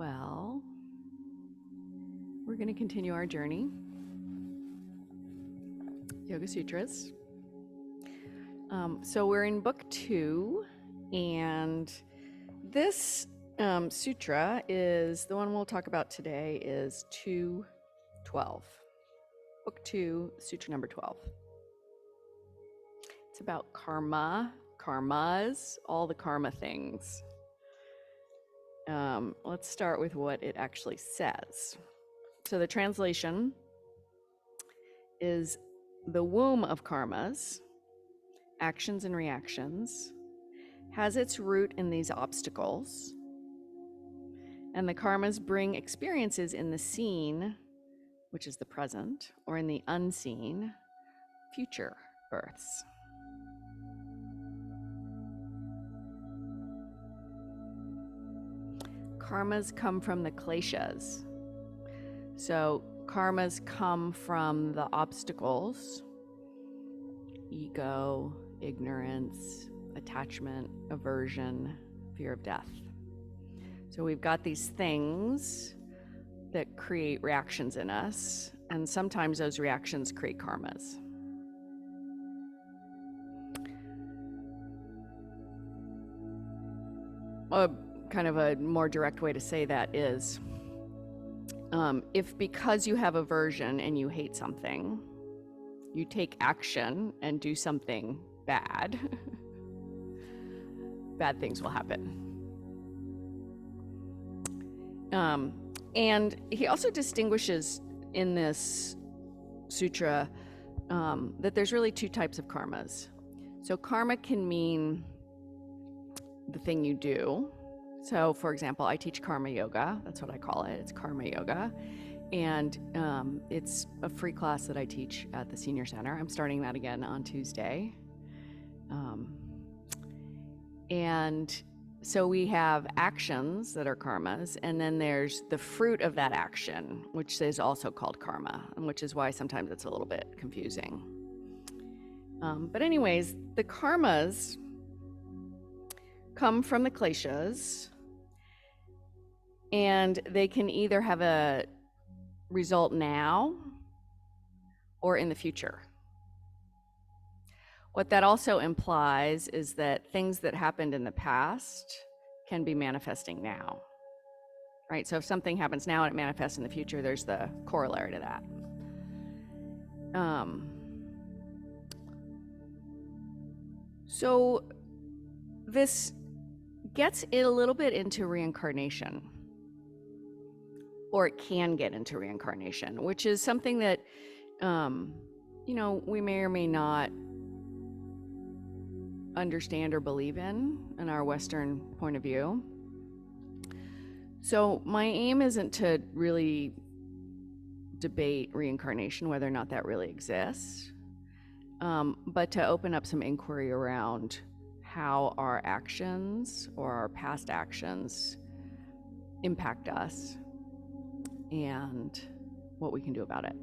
Well, we're going to continue our journey, Yoga Sutras. So we're in book 2, and this sutra is the one we'll talk about today is 212. Book 2, sutra number 12. It's about karma, karmas, all the karma things. Let's start with what it actually says. So the translation is the womb of karmas, actions and reactions, has its root in these obstacles, and the karmas bring experiences in the seen, which is the present, or in the unseen, future births. Karmas come from the kleshas. So karmas come from the obstacles: ego, ignorance, attachment, aversion, fear of death. So we've got these things that create reactions in us, and sometimes those reactions create karmas. Kind of a more direct way to say that is, if because you have aversion and you hate something, you take action and do something bad, bad things will happen. And he also distinguishes in this sutra that there's really 2 types of karmas. So karma can mean the thing you do. So for example, I teach karma yoga. That's what I call it. It's karma yoga. And it's a free class that I teach at the Senior Center. I'm starting that again on Tuesday. And so we have actions that are karmas, and then there's the fruit of that action, which is also called karma, and which is why sometimes it's a little bit confusing. But anyways, the karmas come from the kleshas, and they can either have a result now or in the future. What that also implies is that things that happened in the past can be manifesting now, right? So if something happens now and it manifests in the future, there's the corollary to that. So this gets it a little bit into reincarnation, or it can get into reincarnation, which is something that, we may or may not understand or believe in our Western point of view. So my aim isn't to really debate reincarnation, whether or not that really exists, but to open up some inquiry around how our actions or our past actions impact us and what we can do about it.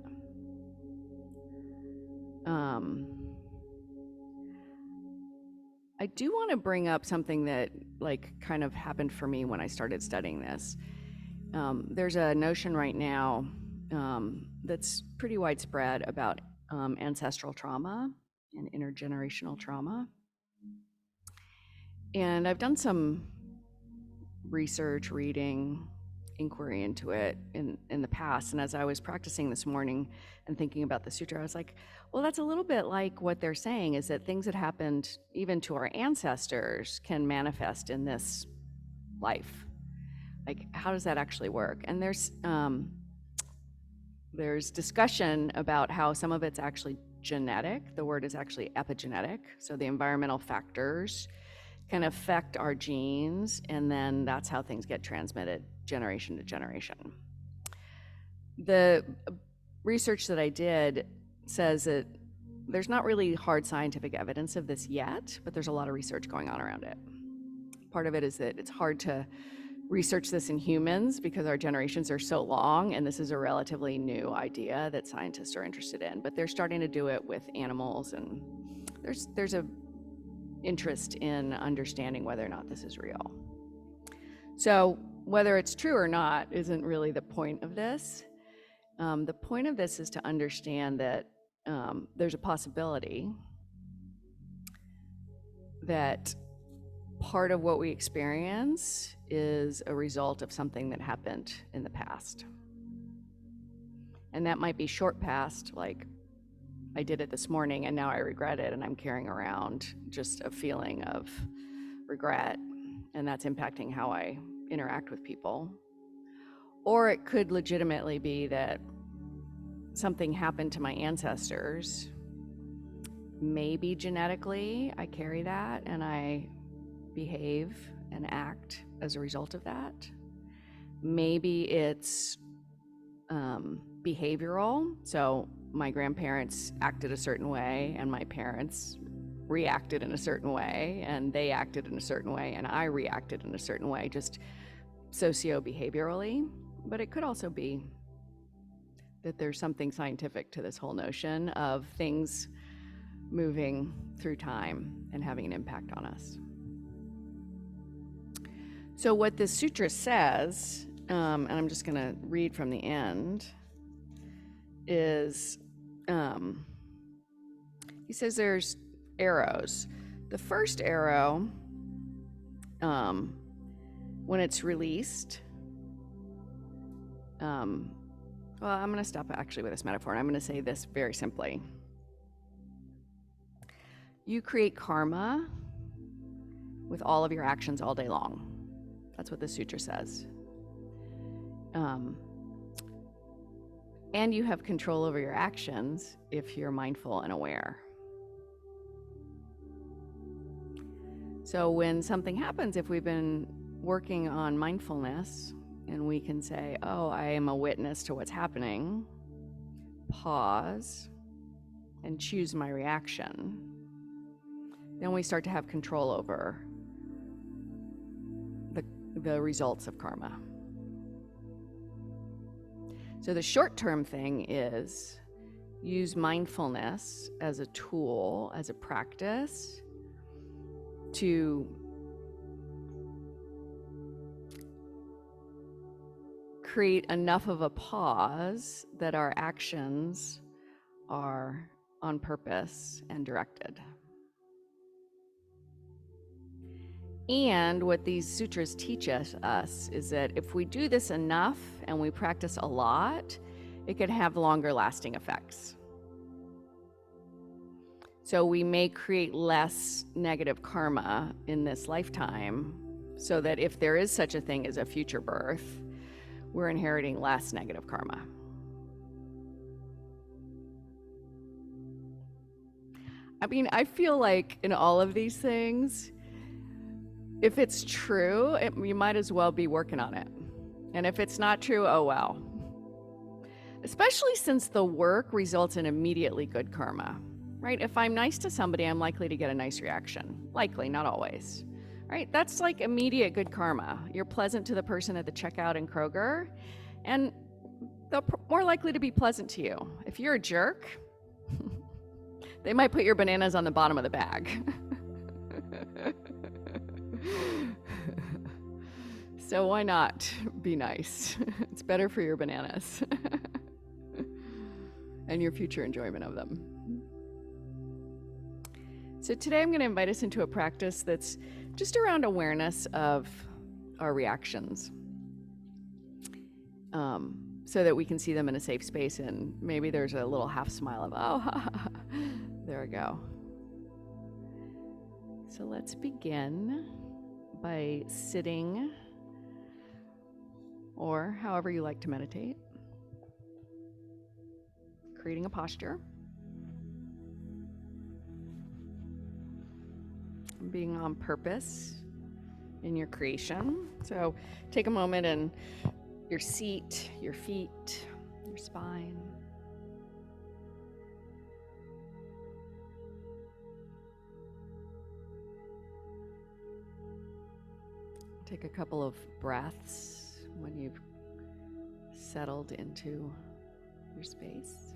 I do want to bring up something that kind of happened for me when I started studying this. There's a notion right now that's pretty widespread about ancestral trauma and intergenerational trauma. And I've done some research, reading, inquiry into it in the past. And as I was practicing this morning and thinking about the sutra, I was like, well, that's a little bit like what they're saying, is that things that happened even to our ancestors can manifest in this life. Like, how does that actually work? And there's discussion about how some of it's actually genetic. The word is actually epigenetic. So the environmental factors can affect our genes, and then that's how things get transmitted generation to generation. The research that I did says that there's not really hard scientific evidence of this yet, but there's a lot of research going on around it. Part of it is that it's hard to research this in humans because our generations are so long, and this is a relatively new idea that scientists are interested in, but they're starting to do it with animals, and there's a interest in understanding whether or not this is real. So whether it's true or not isn't really the point of this. The point of this is to understand that there's a possibility that part of what we experience is a result of something that happened in the past. And that might be short past, like I did it this morning and now I regret it and I'm carrying around just a feeling of regret, and that's impacting how I interact with people. Or it could legitimately be that something happened to my ancestors. Maybe genetically I carry that and I behave and act as a result of that. Maybe it's behavioral. So my grandparents acted a certain way and my parents reacted in a certain way, and they acted in a certain way and I reacted in a certain way, just socio-behaviorally. But it could also be that there's something scientific to this whole notion of things moving through time and having an impact on us. So what this sutra says, and I'm just going to read from the end, is he says there's arrows. The first arrow, when it's released, well, I'm going to stop actually with this metaphor, and I'm going to say this very simply. You create karma with all of your actions all day long. That's what the sutra says. And you have control over your actions if you're mindful and aware. So when something happens, if we've been working on mindfulness and we can say, oh, I am a witness to what's happening, pause, and choose my reaction, then we start to have control over the results of karma. So the short-term thing is use mindfulness as a tool, as a practice to create enough of a pause that our actions are on purpose and directed. And what these sutras teach us is that if we do this enough and we practice a lot, it can have longer lasting effects. So we may create less negative karma in this lifetime, so that if there is such a thing as a future birth, we're inheriting less negative karma. I mean, I feel like in all of these things, if it's true, you might as well be working on it. And if it's not true, oh well. Especially since the work results in immediately good karma, right? If I'm nice to somebody, I'm likely to get a nice reaction. Likely, not always, right? That's like immediate good karma. You're pleasant to the person at the checkout in Kroger, and they're more likely to be pleasant to you. If you're a jerk, they might put your bananas on the bottom of the bag. So why not be nice? It's better for your bananas and your future enjoyment of them. So today I'm going to invite us into a practice that's just around awareness of our reactions, so that we can see them in a safe space, and maybe there's a little half smile of, oh, there we go. So let's begin by sitting, or however you like to meditate, creating a posture, being on purpose in your creation. So take a moment and your seat, your feet, your spine. Take a couple of breaths when you've settled into your space.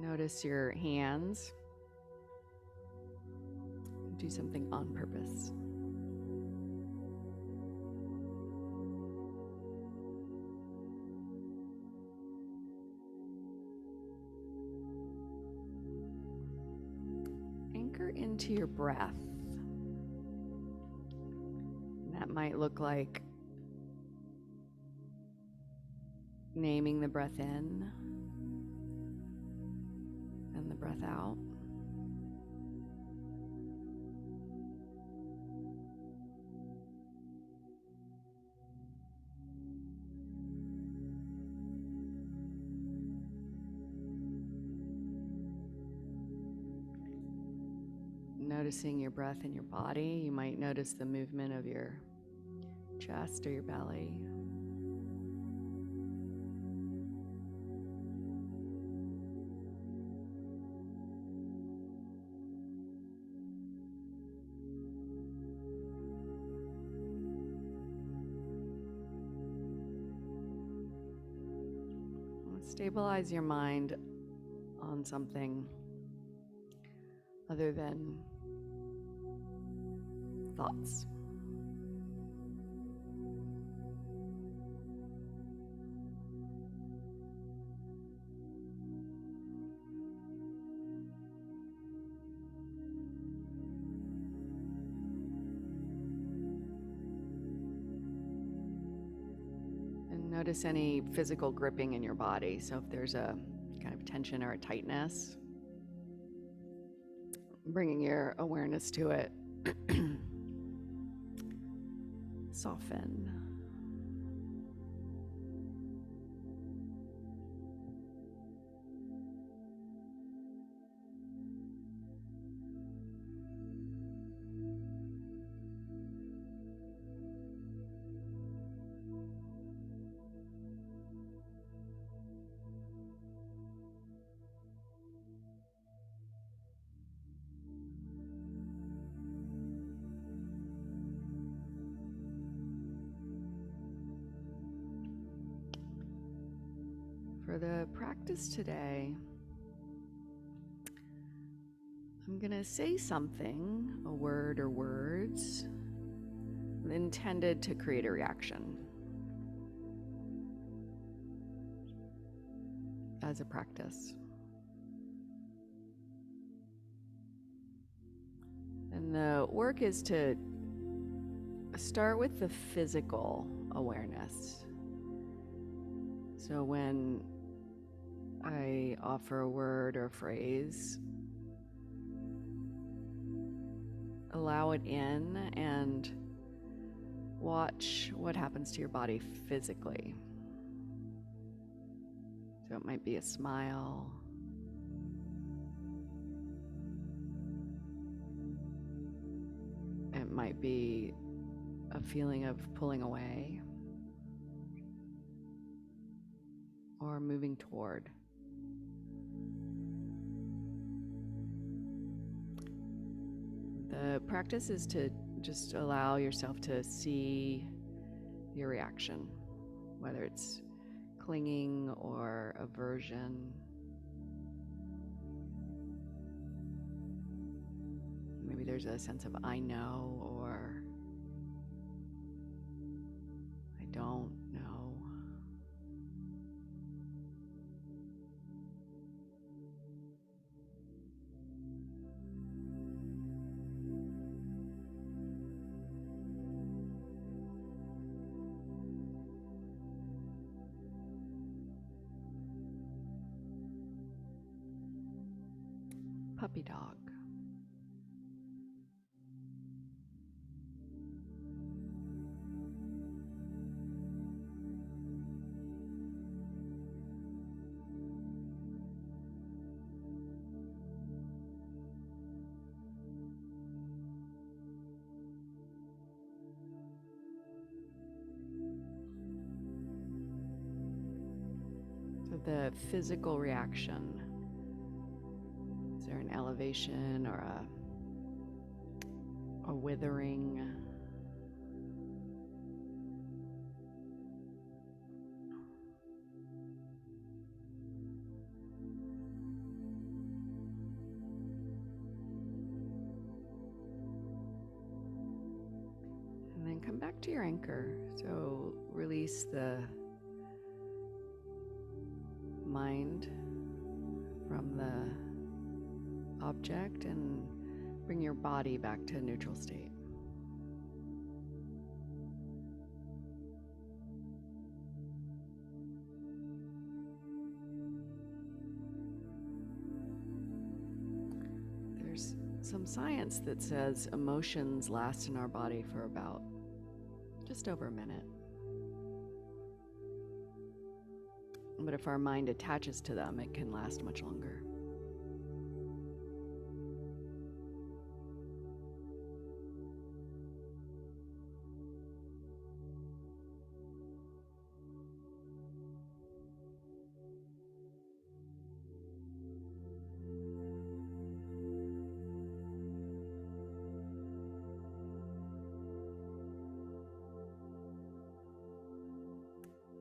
Notice your hands. Do something on purpose. Anchor into your breath. And that might look like naming the breath in and the breath out. Noticing your breath in your body. You might notice the movement of your chest or your belly. Stabilize your mind on something other than thoughts. And notice any physical gripping in your body. So if there's a kind of tension or a tightness, bringing your awareness to it. Soften. For the practice today, I'm going to say something, a word or words, intended to create a reaction as a practice. And the work is to start with the physical awareness. So when I offer a word or a phrase, allow it in and watch what happens to your body physically. So it might be a smile, it might be a feeling of pulling away or moving toward. The practice is to just allow yourself to see your reaction, whether it's clinging or aversion. Maybe there's a sense of I know or I don't know. Puppy dog. So the physical reaction. Is there an elevation or a withering? And come back to your anchor. So release the mind from the object and bring your body back to a neutral state. There's some science that says emotions last in our body for about just over a minute. But if our mind attaches to them, it can last much longer.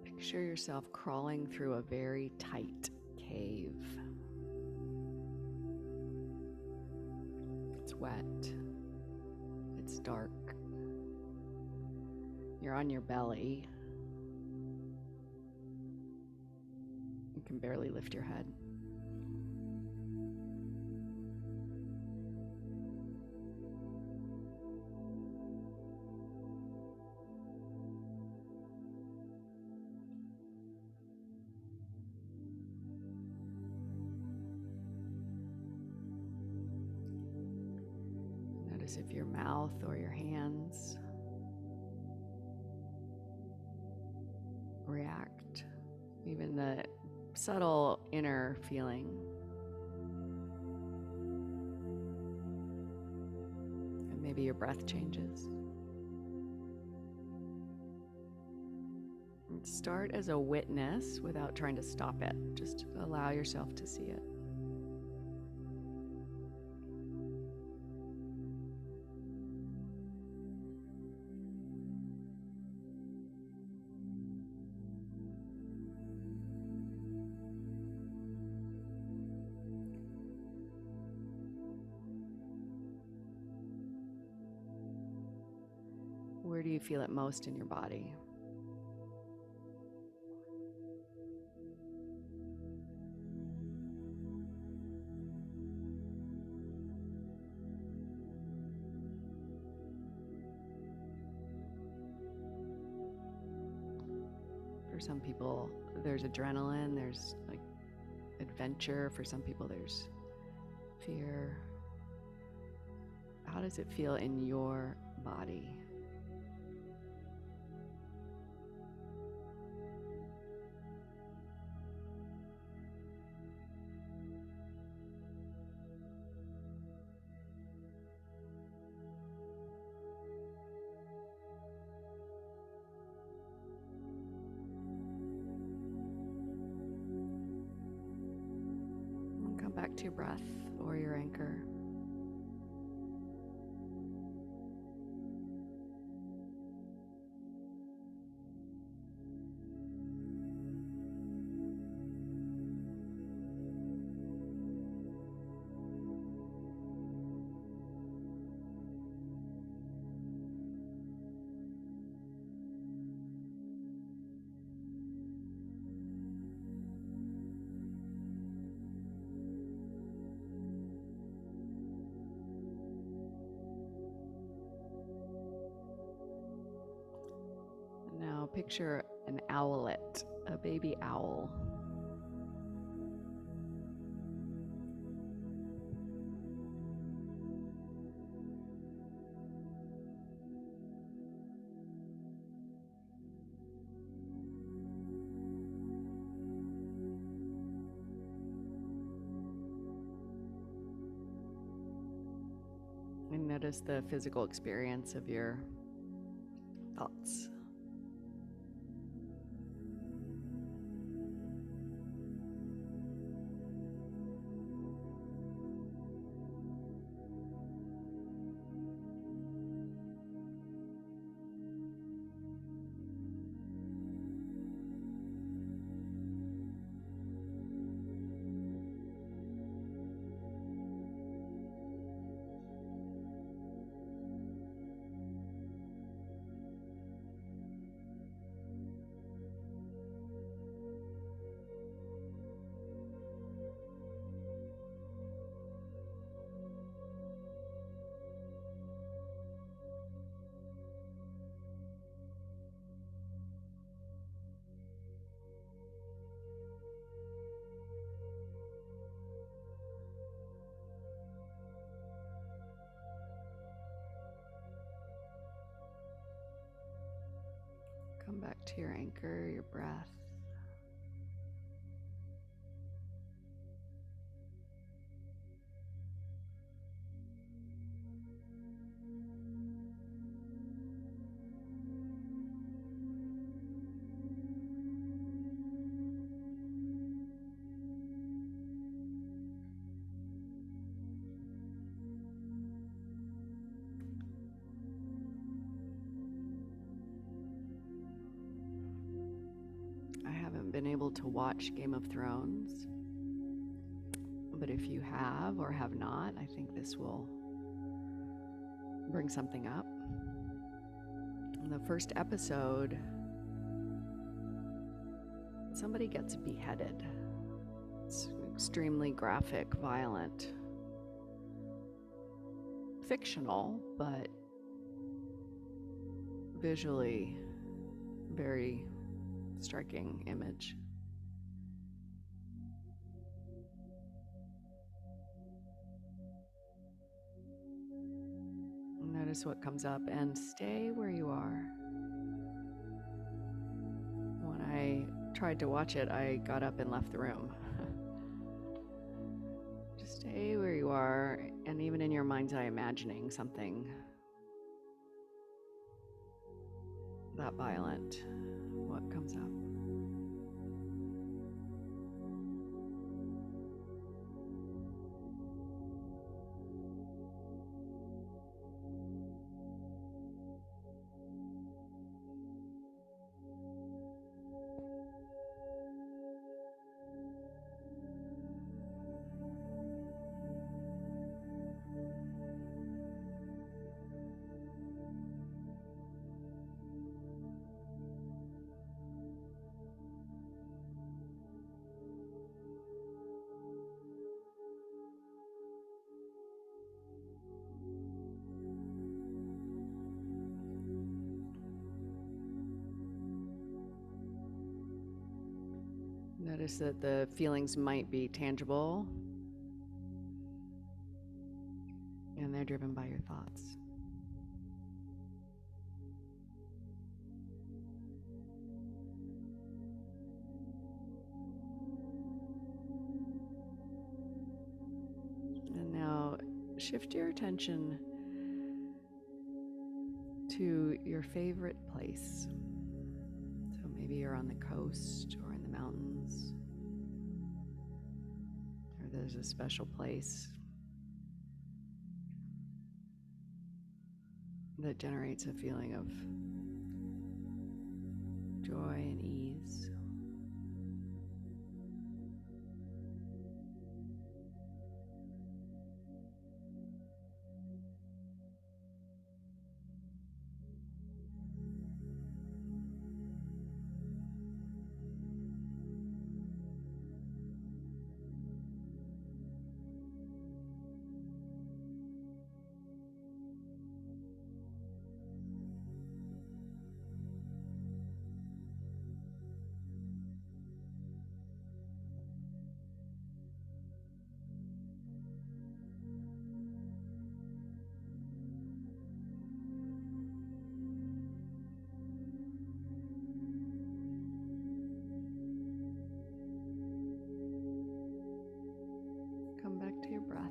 Picture yourself crawling through a very tight cave. It's wet. It's dark. You're on your belly. You can barely lift your head. Notice if your mouth or your hands react, even the subtle inner feeling. And maybe your breath changes. And start as a witness without trying to stop it. Just allow yourself to see it. Where do you feel it most in your body? For some people, there's adrenaline, there's like adventure. For some people, there's fear. How does it feel in your body? Come back to your breath or your anchor. Now picture an owlet, a baby owl. And notice the physical experience of your thoughts. back to your anchor, your breath. I haven't been able to watch Game of Thrones, but if you have or have not, I think this will bring something up. In the first episode, somebody gets beheaded. It's extremely graphic, violent, fictional, but visually very striking image. Notice what comes up and stay where you are. When I tried to watch it, I got up and left the room. Just stay where you are, and even in your mind's eye, imagining something that violent. What comes up? Notice that the feelings might be tangible, and they're driven by your thoughts. And now shift your attention to your favorite place. So maybe you're on the coast or in the mountains, or there's a special place that generates a feeling of joy and ease. Come back to your breath.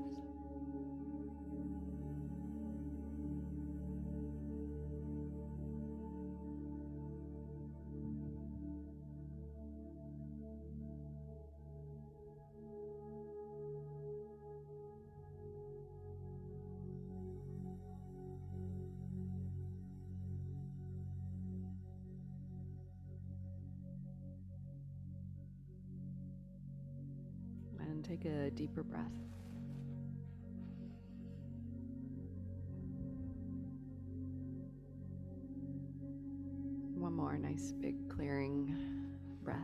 And take a deeper breath. One more nice big clearing breath.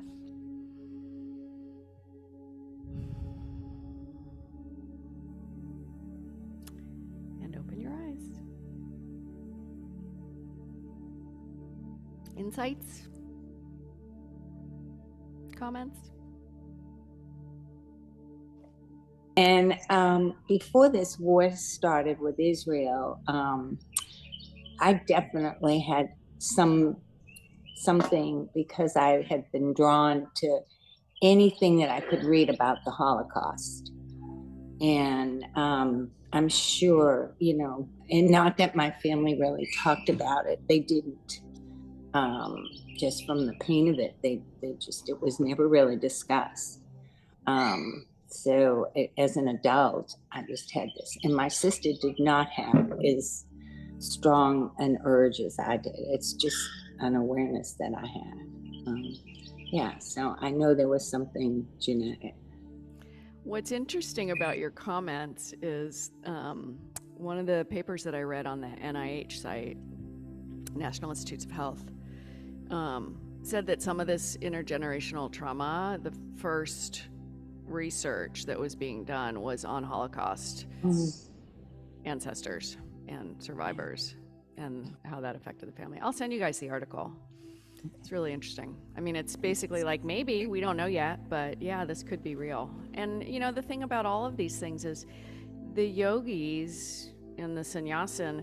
And open your eyes. Insights? Comments? And before this war started with Israel, I definitely had some something because I had been drawn to anything that I could read about the Holocaust. And I'm sure, you know, and not that my family really talked about it. They didn't. Just from the pain of it, it was never really discussed. As an adult, I just had this, and my sister did not have as strong an urge as I did. It's just an awareness that I had. Yeah, so I know there was something genetic. What's interesting about your comments is one of the papers that I read on the NIH site, National Institutes of Health, said that some of this intergenerational trauma, the first research that was being done was on Holocaust ancestors and survivors and how that affected the family. I'll send you guys the article. It's really interesting. I mean, it's basically like, maybe, we don't know yet, but yeah, this could be real. And you know, the thing about all of these things is the yogis and the sannyasin,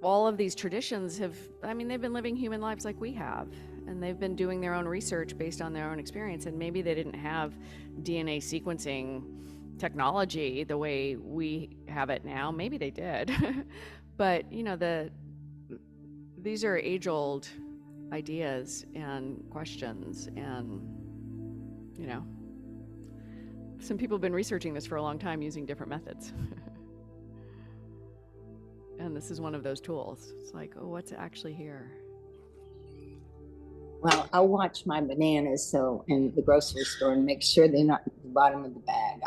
all of these traditions have, I mean, they've been living human lives like we have, and they've been doing their own research based on their own experience. And maybe they didn't have DNA sequencing technology the way we have it now. Maybe they did. But you know, these are age-old ideas and questions, and you know, some people have been researching this for a long time using different methods. And this is one of those tools. It's like, oh, what's actually here? Well, I'll watch my bananas in the grocery store and make sure they're not at the bottom of the bag.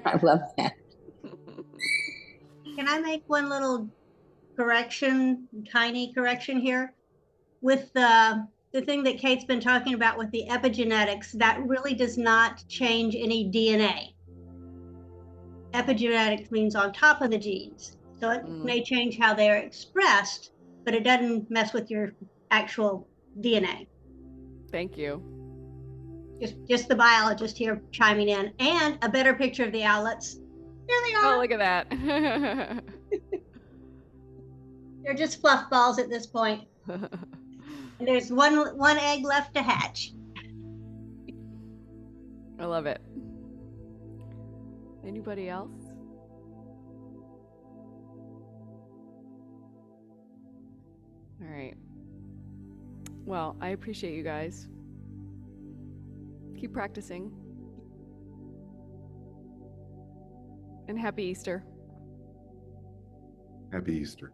I love that. Can I make one little correction, tiny correction here? With the thing that Kate's been talking about with the epigenetics, that really does not change any DNA. Epigenetics means on top of the genes. So it may change how they're expressed, but it doesn't mess with your actual DNA. Thank you. Just the biologist here chiming in. And a better picture of the owlets. There they are. Oh, look at that. They're just fluff balls at this point. And there's one egg left to hatch. I love it. Anybody else? All right. Well, I appreciate you guys. Keep practicing. And happy Easter. Happy Easter.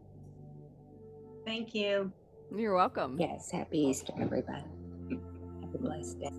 Thank you. You're welcome. Yes, happy Easter, everybody. Have a blessed day.